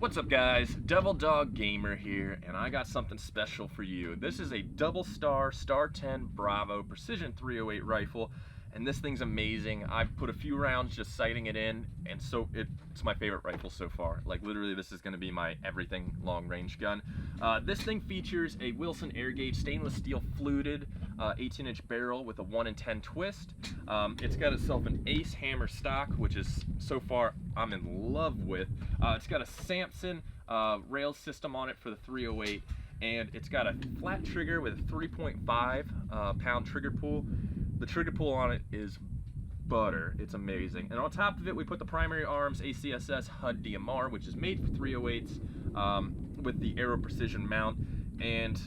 What's up guys, TheDevildogGamer here, and I got something special for you. This is a double STAR-10 Bravo Precision 308 rifle, and this thing's amazing. I've put a few rounds just sighting it in, and so it's my favorite rifle so far. Like literally this is going to be my everything long range gun. This thing features a Wilson air gauge stainless steel fluted 18-inch barrel with a 1 in 10 twist. It's got itself an Ace hammer stock, which is so far I'm in love with. It's got a Samson rail system on it for the 308, and it's got a flat trigger with a 3.5 pound trigger pull. The trigger pull on it is butter. It's amazing. And on top of it, we put the primary arms ACSS HUD DMR, which is made for 308s with the Aero Precision mount. And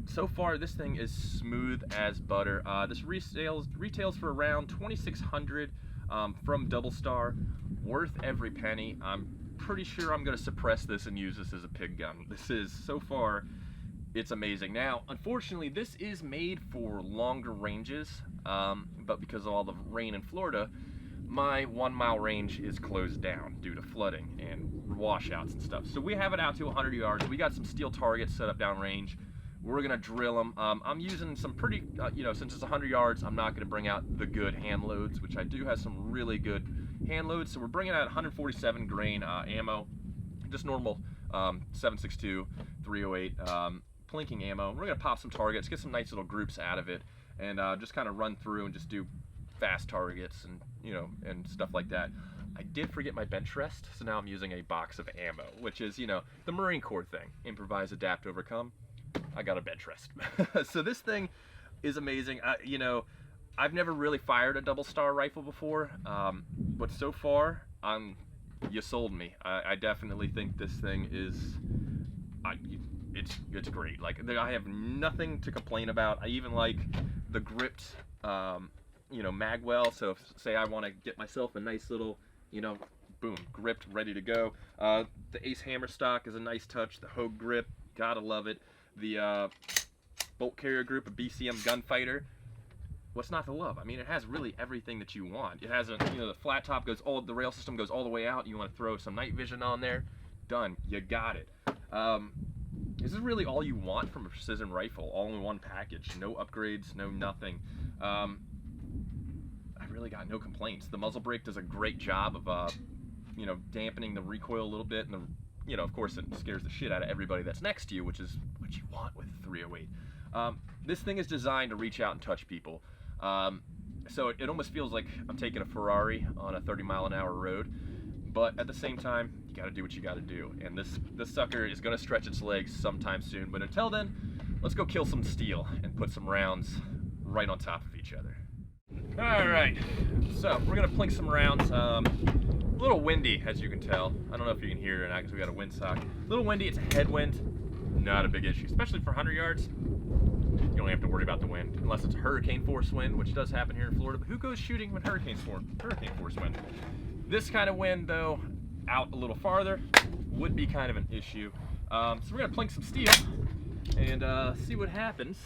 so far, this thing is smooth as butter. This retails for around $2,600 from Double Star. Worth every penny. I'm pretty sure I'm going to suppress this and use this as a pig gun. This is, so far, it's amazing. Now, unfortunately, this is made for longer ranges, but because of all the rain in Florida, my 1 mile range is closed down due to flooding and washouts and stuff. So we have it out to 100 yards. We got some steel targets set up downrange. We're gonna drill them. I'm using some pretty, since it's 100 yards, I'm not gonna bring out the good hand loads, which I do have some really good hand loads. So we're bringing out 147 grain ammo, just normal 7.62, 308 plinking ammo. We're gonna pop some targets, get some nice little groups out of it, and just kind of run through and just do fast targets and and stuff like that. I did forget my bench rest, so now I'm using a box of ammo, which is the Marine Corps thing: improvise, adapt, overcome. I got a bench rest. So this thing is amazing. I've never really fired a double star rifle before, but so far, you sold me. I definitely think this thing is, it's great. Like, I have nothing to complain about. I even like the gripped, magwell. So if, say I want to get myself a nice little, boom, gripped, ready to go. The Ace hammer stock is a nice touch. The Hogue grip, gotta love it. The bolt carrier group, a BCM gunfighter. What's not to love? I mean, it has really everything that you want. It has a, the flat top goes the rail system goes all the way out. You want to throw some night vision on there, done. You got it. This is really all you want from a precision rifle, all in one package. No upgrades, no nothing. I really got no complaints. The muzzle brake does a great job of, dampening the recoil a little bit, and of course, it scares the shit out of everybody that's next to you, which is what you want with 308. This thing is designed to reach out and touch people. So it almost feels like I'm taking a Ferrari on a 30-mile-an-hour road, but at the same time, you gotta do what you gotta do. And this sucker is gonna stretch its legs sometime soon, but until then, let's go kill some steel and put some rounds right on top of each other. All right, so we're gonna plink some rounds. A little windy, as you can tell. I don't know if you can hear it or not because we got a windsock. A little windy, it's a headwind. Not a big issue, especially for 100 yards. You don't have to worry about the wind, unless it's hurricane force wind, which does happen here in Florida. But who goes shooting with hurricane force wind? This kind of wind, though, out a little farther, would be kind of an issue. So we're gonna plink some steel and see what happens.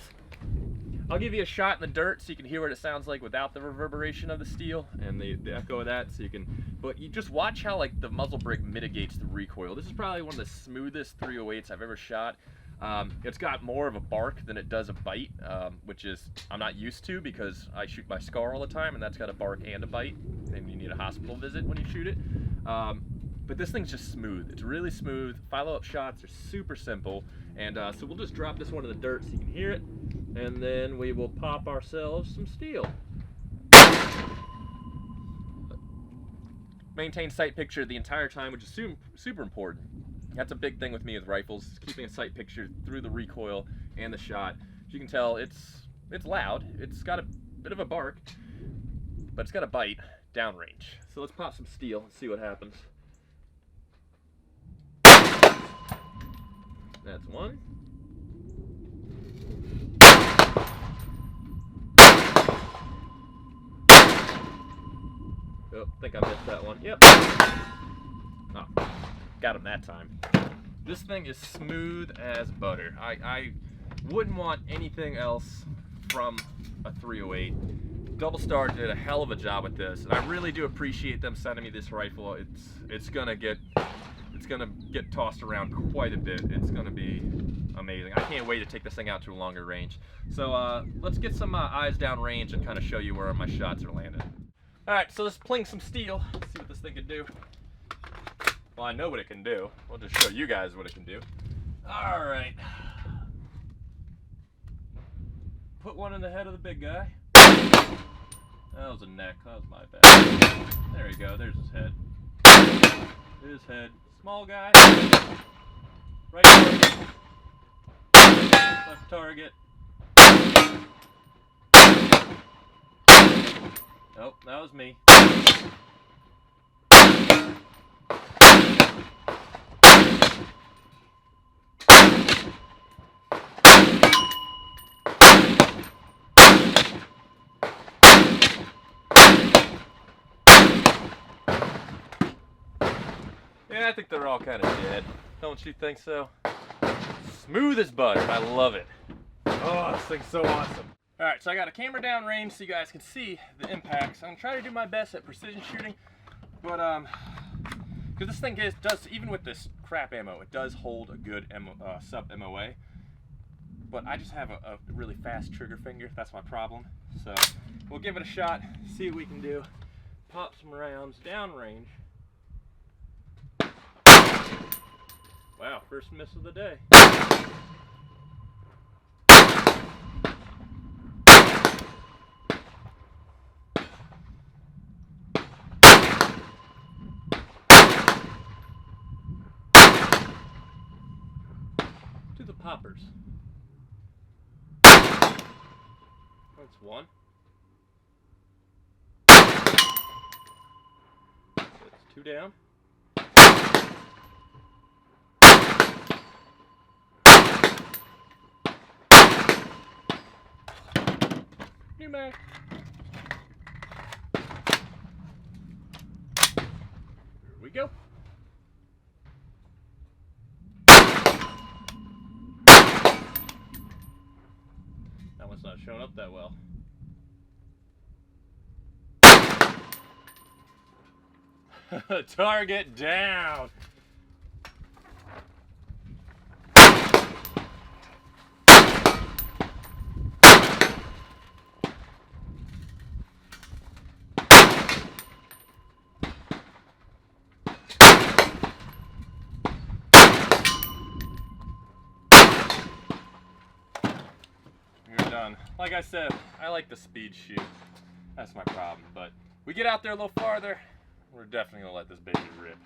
I'll give you a shot in the dirt so you can hear what it sounds like without the reverberation of the steel and the echo of that, so you can, but you just watch how like the muzzle brake mitigates the recoil. This is probably one of the smoothest 308s I've ever shot. It's got more of a bark than it does a bite, which is I'm not used to because I shoot my SCAR all the time, and that's got a bark and a bite, and you need a hospital visit when you shoot it. But this thing's just smooth. It's really smooth. Follow-up shots are super simple, and so we'll just drop this one in the dirt so you can hear it, and then we will pop ourselves some steel. Maintain sight picture the entire time, which is super important. That's a big thing with me with rifles, keeping a sight picture through the recoil and the shot. As you can tell, it's loud. It's got a bit of a bark, but it's got a bite downrange. So let's pop some steel and see what happens. That's one. Oh, I think I missed that one. Yep. Oh, got him that time. This thing is smooth as butter. I wouldn't want anything else from a 308. Double Star did a hell of a job with this, and I really do appreciate them sending me this rifle. It's gonna gonna get tossed around quite a bit. It's gonna be amazing. I can't wait to take this thing out to a longer range. So let's get some eyes down range and kind of show you where my shots are landing. All right, so let's pling some steel. Let's see what this thing can do. Well, I know what it can do. I'll just show you guys what it can do. All right. Put one in the head of the big guy. That was a neck. That was my bad. There we go. There's his head. His head. Small guy. Right target. Left target. Nope, that was me. Yeah, I think they're all kind of dead. Don't you think so? Smooth as butter. I love it. Oh, this thing's so awesome. All right, so I got a camera down range so you guys can see the impacts. I'm gonna try to do my best at precision shooting, but because this thing does, even with this crap ammo, it does hold a good sub MOA. But I just have a really fast trigger finger. That's my problem. So we'll give it a shot, see what we can do. Pop some rounds down range. Wow, first miss of the day. To the poppers. That's one. That's two down. New mag. Here we go. That one's not showing up that well. Target down. Done. Like I said, I like the speed shoot. That's my problem. But we get out there a little farther, we're definitely gonna let this baby rip.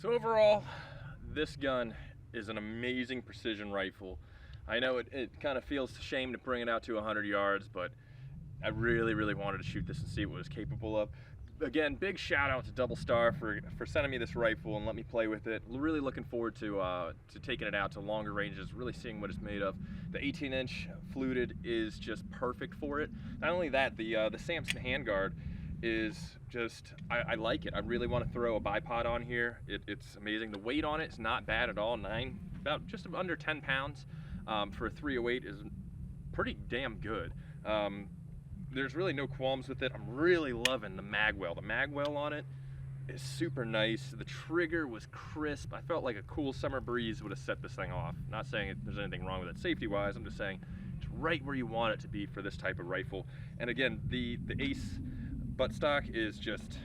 So overall, this gun is an amazing precision rifle. I know it kind of feels a shame to bring it out to 100 yards, but I really wanted to shoot this and see what it was capable of. Again, big shout out to Double Star for sending me this rifle and let me play with it. Really looking forward to taking it out to longer ranges, really seeing what it's made of. The 18-inch fluted is just perfect for it. Not only that, the Samson handguard is just, I like it. I really want to throw a bipod on here. It's amazing. The weight on it is not bad at all. About just under 10 pounds for a 308 is pretty damn good. there's really no qualms with it. I'm really loving the magwell. The magwell on it is super nice. The trigger was crisp. I felt like a cool summer breeze would have set this thing off. Not saying there's anything wrong with it safety-wise. I'm just saying it's right where you want it to be for this type of rifle. And again, the Ace buttstock is just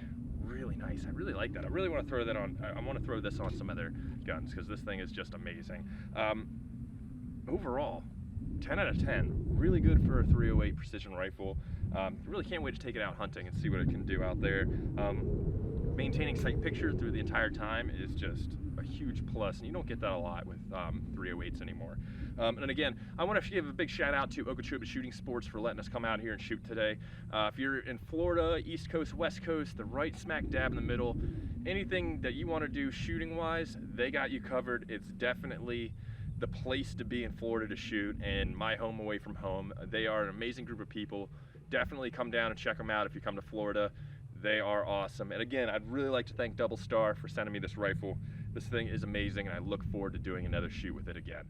really nice. I really like that. I really want to throw that on. I want to throw this on some other guns because this thing is just amazing. Overall, 10 out of 10. Really good for a 308 precision rifle. Really can't wait to take it out hunting and see what it can do out there. Maintaining sight picture through the entire time is just a huge plus, and you don't get that a lot with 308s anymore. And again, I want to give a big shout out to Okeechobee Shooting Sports for letting us come out here and shoot today. If you're in Florida, East Coast, West Coast, the right smack dab in the middle, anything that you want to do shooting wise, they got you covered. It's definitely the place to be in Florida to shoot, and my home away from home. They are an amazing group of people. Definitely come down and check them out if you come to Florida. They are awesome. And again, I'd really like to thank Double Star for sending me this rifle. This thing is amazing, and I look forward to doing another shoot with it again.